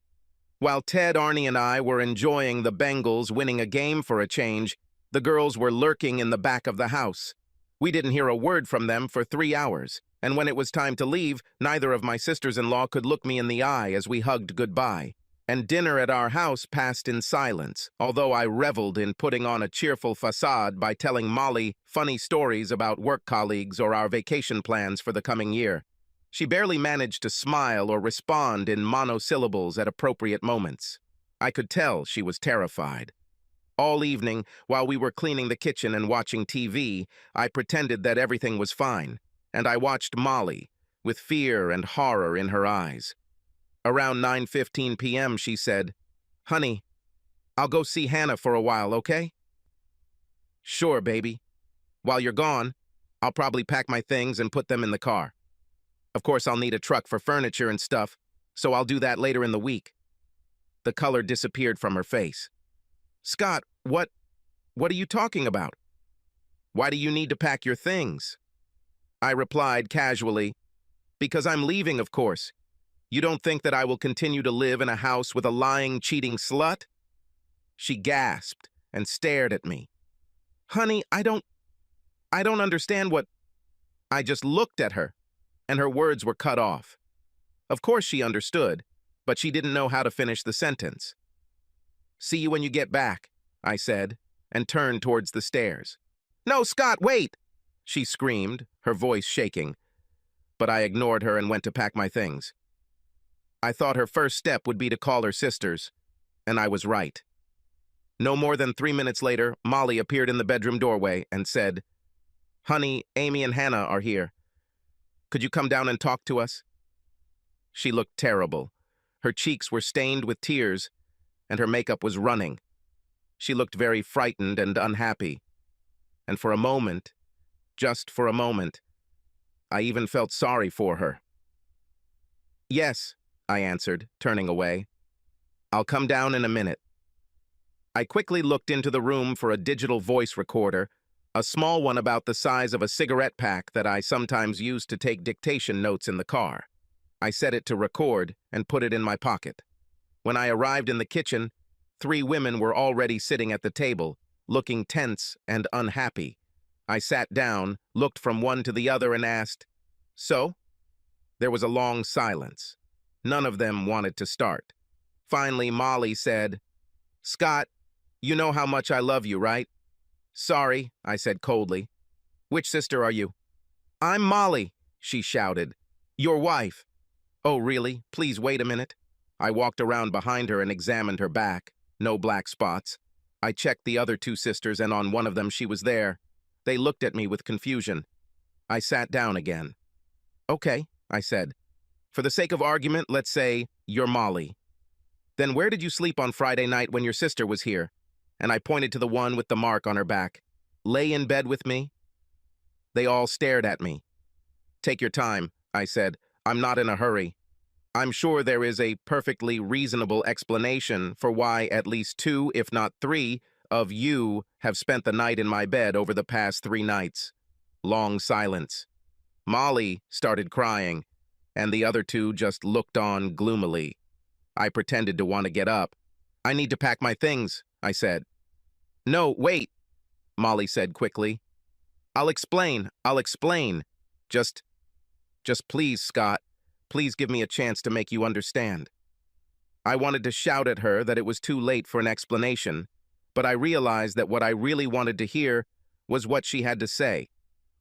While Ted, Arnie, and I were enjoying the Bengals winning a game for a change, the girls were lurking in the back of the house. We didn't hear a word from them for 3 hours, and when it was time to leave, neither of my sisters-in-law could look me in the eye as we hugged goodbye. And dinner at our house passed in silence, although I reveled in putting on a cheerful facade by telling Molly funny stories about work colleagues or our vacation plans for the coming year. She barely managed to smile or respond in monosyllables at appropriate moments. I could tell she was terrified. All evening, while we were cleaning the kitchen and watching TV, I pretended that everything was fine, and I watched Molly, with fear and horror in her eyes. Around 9:15 p.m., she said, "Honey, I'll go see Hannah for a while, okay?" "Sure, baby. While you're gone, I'll probably pack my things and put them in the car. Of course, I'll need a truck for furniture and stuff, so I'll do that later in the week." The color disappeared from her face. "Scott, what are you talking about? Why do you need to pack your things?" I replied casually, "Because I'm leaving, of course. You don't think that I will continue to live in a house with a lying, cheating slut?" She gasped and stared at me. "Honey, I don't understand what—" I just looked at her, and her words were cut off. Of course she understood, but she didn't know how to finish the sentence. "See you when you get back," I said, and turned towards the stairs. "No, Scott, wait!" she screamed, her voice shaking. But I ignored her and went to pack my things. I thought her first step would be to call her sisters, and I was right. No more than 3 minutes later, Molly appeared in the bedroom doorway and said, "Honey, Amy and Hannah are here. Could you come down and talk to us?" She looked terrible. Her cheeks were stained with tears, and her makeup was running. She looked very frightened and unhappy. And for a moment, just for a moment, I even felt sorry for her. "Yes," I answered, turning away. "I'll come down in a minute." I quickly looked into the room for a digital voice recorder, a small one about the size of a cigarette pack that I sometimes used to take dictation notes in the car. I set it to record and put it in my pocket. When I arrived in the kitchen, 3 women were already sitting at the table, looking tense and unhappy. I sat down, looked from one to the other, and asked, "So?" There was a long silence. None of them wanted to start. Finally, Molly said, "Scott, you know how much I love you, right?" "Sorry," I said coldly. "Which sister are you?" "I'm Molly," she shouted. "Your wife." "Oh, really? Please wait a minute." I walked around behind her and examined her back. No black spots. I checked the other 2 sisters, and on one of them she was there. They looked at me with confusion. I sat down again. "Okay," I said. "For the sake of argument, let's say you're Molly. Then where did you sleep on Friday night when your sister was here?" And I pointed to the one with the mark on her back. "Lay in bed with me?" They all stared at me. "Take your time," I said. "I'm not in a hurry. I'm sure there is a perfectly reasonable explanation for why at least 2, if not 3, of you have spent the night in my bed over the past 3 nights." Long silence. Molly started crying. and the other two just looked on gloomily. I pretended to want to get up. "I need to pack my things," I said. "No, wait," Molly said quickly. I'll explain. Just, just please, Scott, please give me a chance to make you understand." I wanted to shout at her that it was too late for an explanation, but I realized that what I really wanted to hear was what she had to say.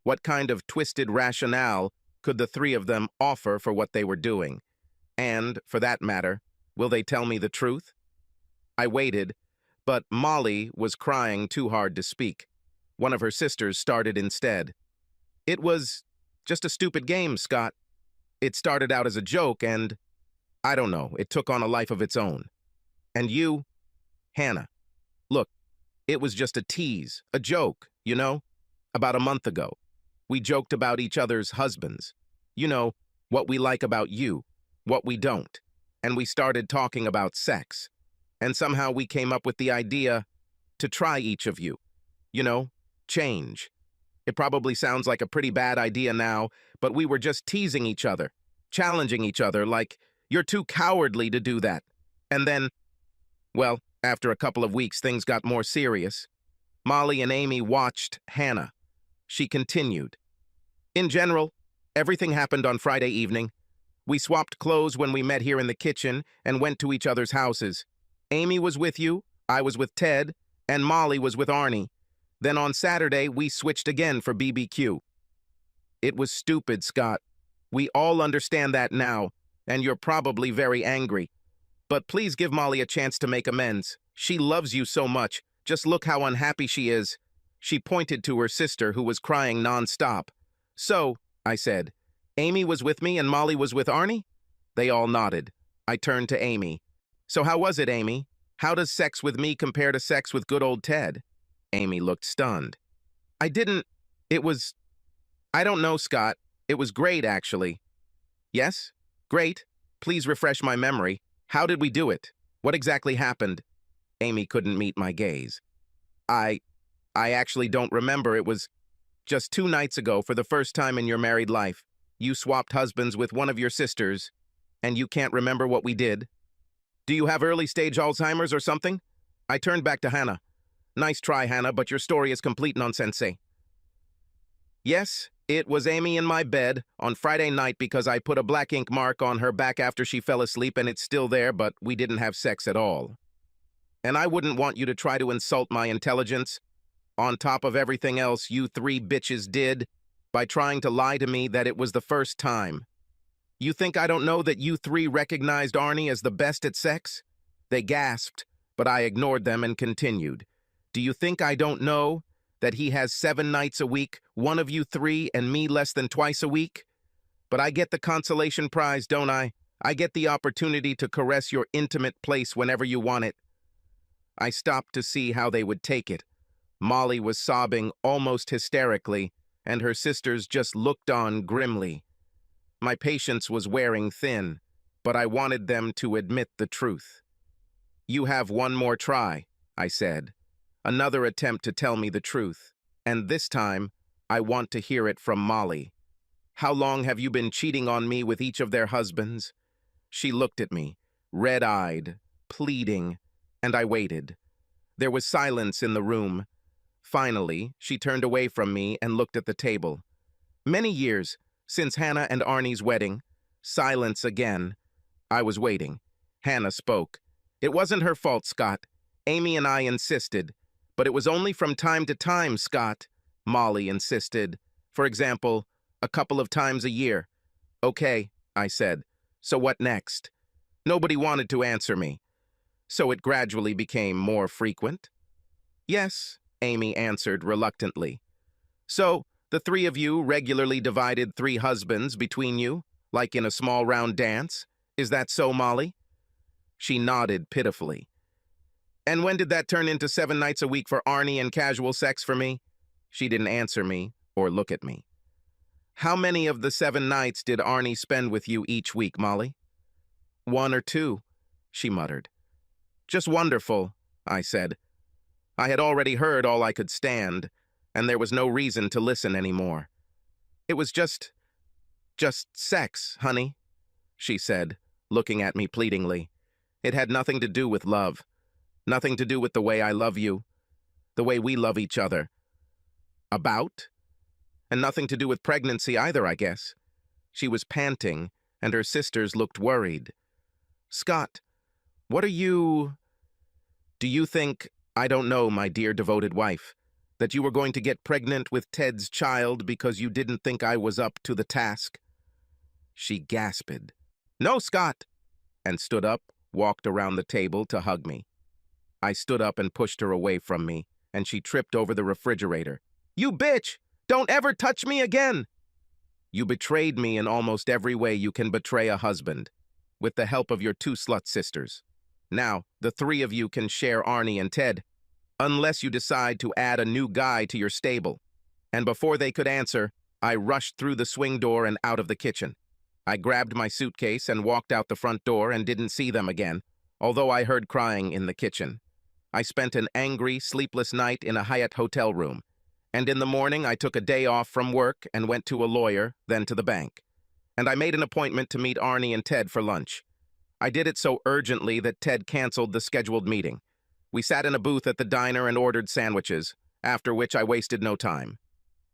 What kind of twisted rationale could the three of them offer for what they were doing? And, for that matter, will they tell me the truth? I waited, but Molly was crying too hard to speak. One of her sisters started instead. "It was just a stupid game, Scott. It started out as a joke and, I don't know, it took on a life of its own. And you, Hannah, look, it was just a tease, a joke, you know? About a month ago, we joked about each other's husbands. You know, what we like about you, what we don't. And we started talking about sex. And somehow we came up with the idea to try each of you. You know, change. It probably sounds like a pretty bad idea now, but we were just teasing each other, challenging each other like, you're too cowardly to do that. And then, well, after a couple of weeks, things got more serious. Molly and Amy watched Hannah. She continued. In general, everything happened on Friday evening. We swapped clothes when we met here in the kitchen and went to each other's houses. Amy was with you, I was with Ted, and Molly was with Arnie. Then on Saturday, we switched again for BBQ. It was stupid, Scott. We all understand that now, and you're probably very angry. But please give Molly a chance to make amends. She loves you so much. Just look how unhappy she is. She pointed to her sister, who was crying nonstop. So, I said, Amy was with me and Molly was with Arnie? They all nodded. I turned to Amy. So how was it, Amy? How does sex with me compare to sex with good old Ted? Amy looked stunned. I don't know, Scott. It was great, actually. Yes? Great. Please refresh my memory. How did we do it? What exactly happened? Amy couldn't meet my gaze. I actually don't remember. It was just 2 nights ago, for the first time in your married life. You swapped husbands with one of your sisters, and you can't remember what we did? Do you have early-stage Alzheimer's or something? I turned back to Hannah. Nice try, Hannah, but your story is complete nonsense. Yes, it was Amy in my bed on Friday night because I put a black ink mark on her back after she fell asleep, and it's still there, but we didn't have sex at all. And I wouldn't want you to try to insult my intelligence, on top of everything else you 3 bitches did, by trying to lie to me that it was the first time. You think I don't know that you 3 recognized Arnie as the best at sex? They gasped, but I ignored them and continued. Do you think I don't know that he has 7 nights a week, one of you 3, and me less than twice a week? But I get the consolation prize, don't I? I get the opportunity to caress your intimate place whenever you want it. I stopped to see how they would take it. Molly was sobbing almost hysterically, and her sisters just looked on grimly. My patience was wearing thin, but I wanted them to admit the truth. You have one more try, I said. Another attempt to tell me the truth, and this time, I want to hear it from Molly. How long have you been cheating on me with each of their husbands? She looked at me, red-eyed, pleading, and I waited. There was silence in the room. Finally, she turned away from me and looked at the table. Many years since Hannah and Arnie's wedding. Silence again. I was waiting. Hannah spoke. It wasn't her fault, Scott. Amy and I insisted. But it was only from time to time, Scott. Molly insisted. For example, a couple of times a year. Okay, I said. So what next? Nobody wanted to answer me. So it gradually became more frequent? Yes, Amy answered reluctantly. So the 3 of you regularly divided 3 husbands between you, like in a small round dance? Is that so, Molly? She nodded pitifully. And when did that turn into 7 nights a week for Arnie and casual sex for me? She didn't answer me or look at me. How many of the 7 nights did Arnie spend with you each week, Molly? 1 or 2, she muttered. Just wonderful, I said. I had already heard all I could stand, and there was no reason to listen anymore. It was just sex, honey. she said, looking at me pleadingly. It had nothing to do with love. Nothing to do with the way I love you, the way we love each other. About? And nothing to do with pregnancy either, I guess. She was panting, and her sisters looked worried. Scott, what are you... Do you think, I don't know, my dear devoted wife, that you were going to get pregnant with Ted's child because you didn't think I was up to the task? She gasped. No, Scott, and stood up, walked around the table to hug me. I stood up and pushed her away from me, and she tripped over the refrigerator. You bitch! Don't ever touch me again! You betrayed me in almost every way you can betray a husband, with the help of your two slut sisters. Now, the three of you can share Arnie and Ted, unless you decide to add a new guy to your stable. And before they could answer, I rushed through the swing door and out of the kitchen. I grabbed my suitcase and walked out the front door and didn't see them again, although I heard crying in the kitchen. I spent an angry, sleepless night in a Hyatt hotel room, and in the morning I took a day off from work and went to a lawyer, then to the bank. And I made an appointment to meet Arnie and Ted for lunch. I did it so urgently that Ted canceled the scheduled meeting. We sat in a booth at the diner and ordered sandwiches, after which I wasted no time.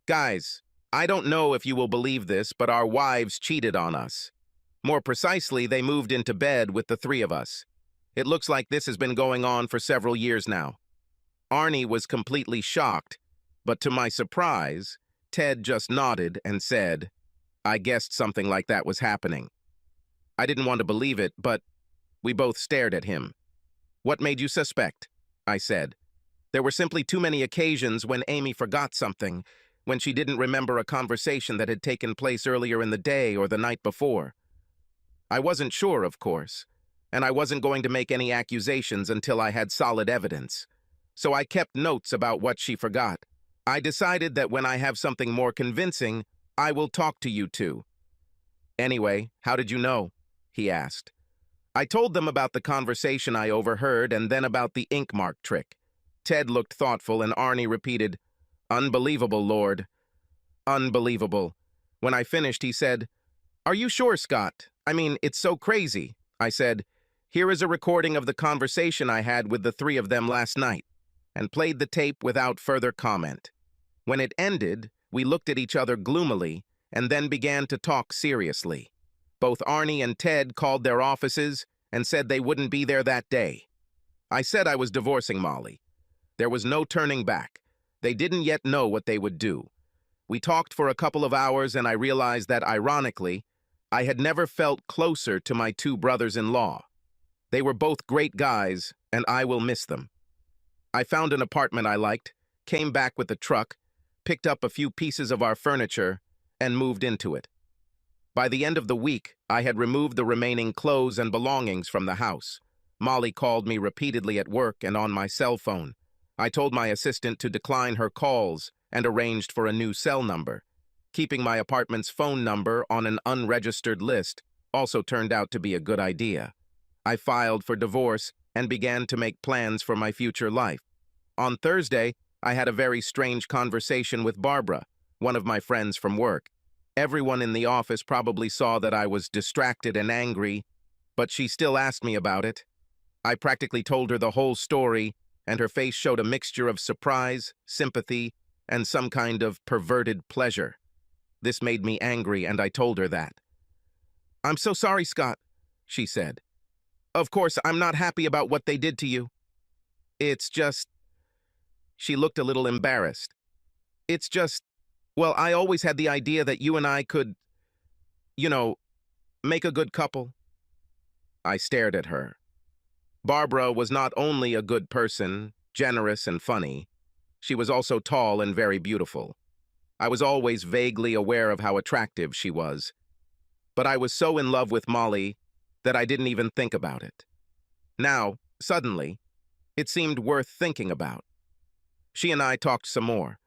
Guys, I don't know if you will believe this, but our wives cheated on us. More precisely, they moved into bed with the three of us. It looks like this has been going on for several years now. Arnie was completely shocked, but to my surprise, Ted just nodded and said, I guessed something like that was happening. I didn't want to believe it, but we both stared at him. What made you suspect? I said. There were simply too many occasions when Amy forgot something, when she didn't remember a conversation that had taken place earlier in the day or the night before. I wasn't sure, of course, and I wasn't going to make any accusations until I had solid evidence. So I kept notes about what she forgot. I decided that when I have something more convincing, I will talk to you two. Anyway, how did you know? He asked. I told them about the conversation I overheard and then about the ink mark trick. Ted looked thoughtful and Arnie repeated, Unbelievable, Lord. Unbelievable. When I finished, he said, Are you sure, Scott? I mean, it's so crazy. I said, Here is a recording of the conversation I had with the three of them last night, and played the tape without further comment. When it ended, we looked at each other gloomily and then began to talk seriously. Both Arnie and Ted called their offices and said they wouldn't be there that day. I said I was divorcing Molly. There was no turning back. They didn't yet know what they would do. We talked for a couple of hours and I realized that, ironically, I had never felt closer to my two brothers-in-law. They were both great guys, and I will miss them. I found an apartment I liked, came back with the truck, picked up a few pieces of our furniture, and moved into it. By the end of the week, I had removed the remaining clothes and belongings from the house. Molly called me repeatedly at work and on my cell phone. I told my assistant to decline her calls and arranged for a new cell number. Keeping my apartment's phone number on an unregistered list also turned out to be a good idea. I filed for divorce and began to make plans for my future life. On Thursday, I had a very strange conversation with Barbara, one of my friends from work. Everyone in the office probably saw that I was distracted and angry, but she still asked me about it. I practically told her the whole story, and her face showed a mixture of surprise, sympathy, and some kind of perverted pleasure. This made me angry, and I told her that. I'm so sorry, Scott, she said. Of course, I'm not happy about what they did to you. It's just... She looked a little embarrassed. It's just... Well, I always had the idea that you and I could, make a good couple. I stared at her. Barbara was not only a good person, generous and funny, she was also tall and very beautiful. I was always vaguely aware of how attractive she was, but I was so in love with Molly that I didn't even think about it. Now, suddenly, it seemed worth thinking about. She and I talked some more.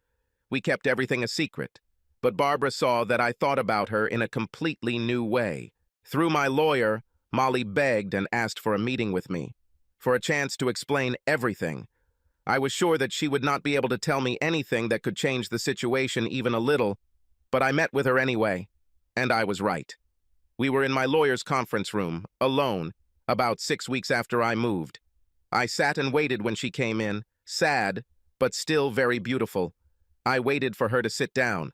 We kept everything a secret, but Barbara saw that I thought about her in a completely new way. Through my lawyer, Molly begged and asked for a meeting with me, for a chance to explain everything. I was sure that she would not be able to tell me anything that could change the situation even a little, but I met with her anyway, and I was right. We were in my lawyer's conference room, alone, about 6 weeks after I moved. I sat and waited when she came in, sad, but still very beautiful. I waited for her to sit down.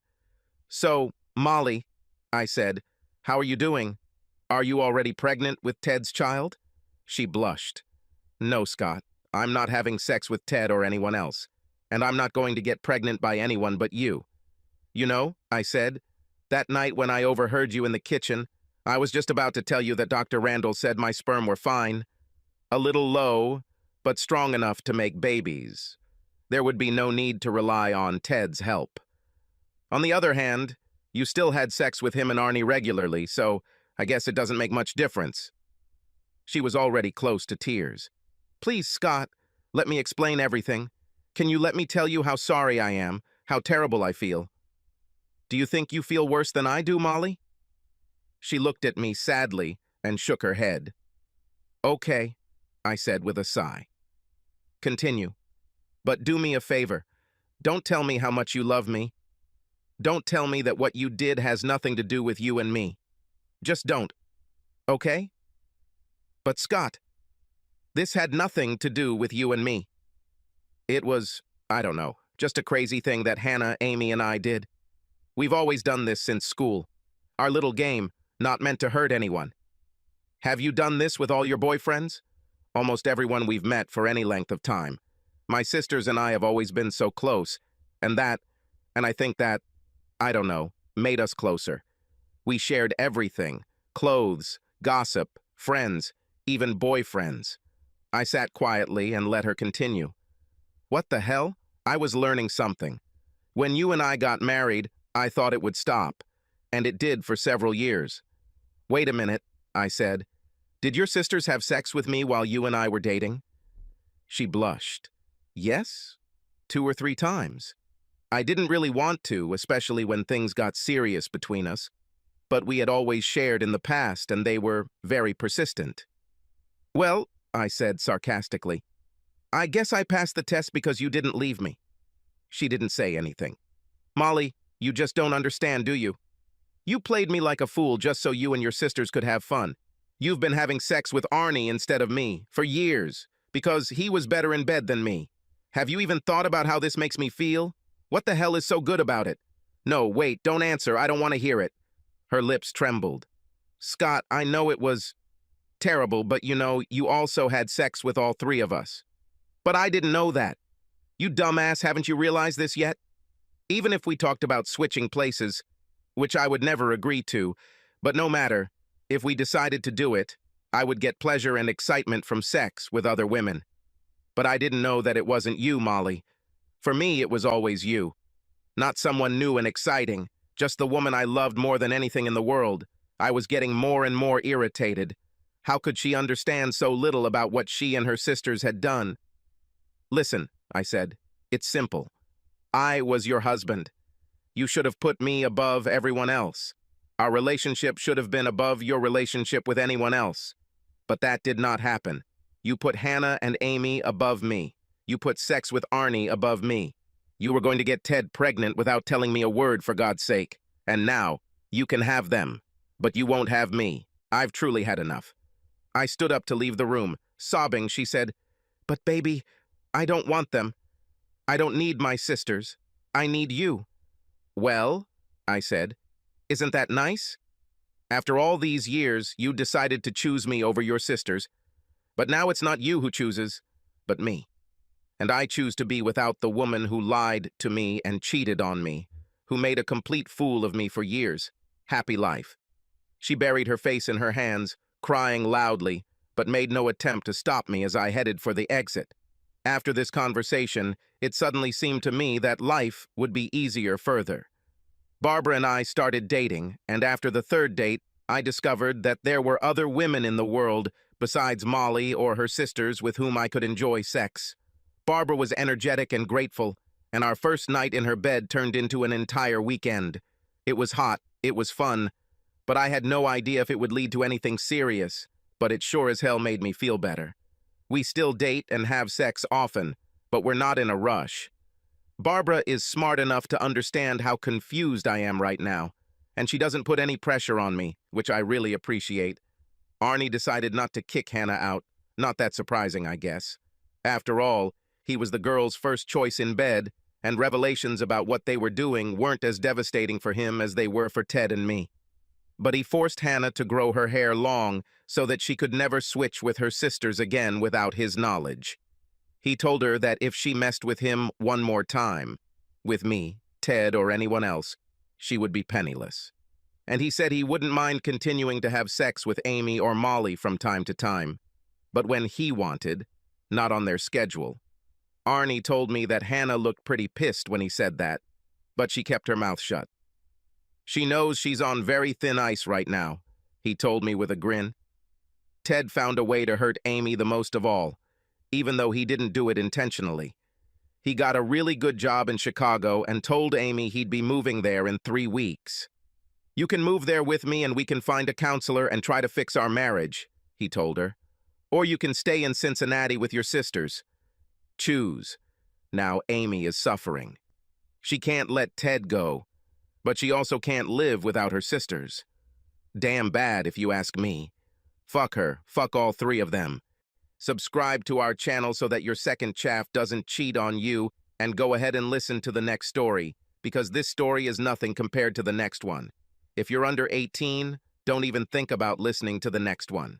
"So, Molly," I said, "how are you doing? Are you already pregnant with Ted's child?" She blushed. "No, Scott, I'm not having sex with Ted or anyone else, and I'm not going to get pregnant by anyone but you." "You know," I said, "that night when I overheard you in the kitchen, I was just about to tell you that Dr. Randall said my sperm were fine. A little low, but strong enough to make babies. There would be no need to rely on Ted's help. On the other hand, you still had sex with him and Arnie regularly, so I guess it doesn't make much difference." She was already close to tears. "Please, Scott, let me explain everything. Can you let me tell you how sorry I am, how terrible I feel?" "Do you think you feel worse than I do, Molly?" She looked at me sadly and shook her head. "Okay," I said with a sigh. "Continue. But do me a favor. Don't tell me how much you love me. Don't tell me that what you did has nothing to do with you and me. Just don't. Okay?" "But Scott, this had nothing to do with you and me. It was, I don't know, just a crazy thing that Hannah, Amy, and I did. We've always done this since school. Our little game, not meant to hurt anyone. Have you done this with all your boyfriends?" "Almost everyone we've met for any length of time. My sisters and I have always been so close, and I think that, I don't know, made us closer. We shared everything, clothes, gossip, friends, even boyfriends." I sat quietly and let her continue. "What the hell? I was learning something. When you and I got married, I thought it would stop, and it did for several years." "Wait a minute," I said. "Did your sisters have sex with me while you and I were dating?" She blushed. "Yes, 2 or 3 times. I didn't really want to, especially when things got serious between us, but we had always shared in the past and they were very persistent." "Well," I said sarcastically, "I guess I passed the test because you didn't leave me." She didn't say anything. "Molly, you just don't understand, do you? You played me like a fool just so you and your sisters could have fun. You've been having sex with Arnie instead of me for years because he was better in bed than me. Have you even thought about how this makes me feel? What the hell is so good about it?" "No, wait, don't answer. I don't want to hear it." Her lips trembled. "Scott, I know it was terrible, but you know, you also had sex with all 3 of us." "But I didn't know that. You dumbass, haven't you realized this yet? Even if we talked about switching places, which I would never agree to, but no matter, if we decided to do it, I would get pleasure and excitement from sex with other women. But I didn't know that it wasn't you, Molly. For me, it was always you. Not someone new and exciting, just the woman I loved more than anything in the world. I was getting more and more irritated. How could she understand so little about what she and her sisters had done?" "Listen," I said, "it's simple. I was your husband. You should have put me above everyone else. Our relationship should have been above your relationship with anyone else. But that did not happen. You put Hannah and Amy above me. You put sex with Arnie above me. You were going to get Ted pregnant without telling me a word, for God's sake. And now, you can have them. But you won't have me. I've truly had enough." I stood up to leave the room. Sobbing, she said, "But baby, I don't want them. I don't need my sisters. I need you." "Well," I said, "isn't that nice? After all these years, you decided to choose me over your sisters. But now it's not you who chooses, but me. And I choose to be without the woman who lied to me and cheated on me, who made a complete fool of me for years. Happy life." She buried her face in her hands, crying loudly, but made no attempt to stop me as I headed for the exit. After this conversation, it suddenly seemed to me that life would be easier further. Barbara and I started dating, and after the 3rd date, I discovered that there were other women in the world besides Molly or her sisters with whom I could enjoy sex. Barbara was energetic and grateful, and our first night in her bed turned into an entire weekend. It was hot, it was fun, but I had no idea if it would lead to anything serious, but it sure as hell made me feel better. We still date and have sex often, but we're not in a rush. Barbara is smart enough to understand how confused I am right now, and she doesn't put any pressure on me, which I really appreciate. Arnie decided not to kick Hannah out. Not that surprising, I guess. After all, he was the girl's first choice in bed, and revelations about what they were doing weren't as devastating for him as they were for Ted and me. But he forced Hannah to grow her hair long so that she could never switch with her sisters again without his knowledge. He told her that if she messed with him one more time, with me, Ted, or anyone else, she would be penniless. And he said he wouldn't mind continuing to have sex with Amy or Molly from time to time, but when he wanted, not on their schedule. Arnie told me that Hannah looked pretty pissed when he said that, but she kept her mouth shut. She knows she's on very thin ice right now, he told me with a grin. Ted found a way to hurt Amy the most of all, even though he didn't do it intentionally. He got a really good job in Chicago and told Amy he'd be moving there in 3 weeks. You can move there with me and we can find a counselor and try to fix our marriage, he told her. Or you can stay in Cincinnati with your sisters. Choose. Now Amy is suffering. She can't let Ted go, but she also can't live without her sisters. Damn bad if you ask me. Fuck her, fuck all 3 of them. Subscribe to our channel so that your second chaff doesn't cheat on you, and go ahead and listen to the next story, because this story is nothing compared to the next one. If you're under 18, don't even think about listening to the next one.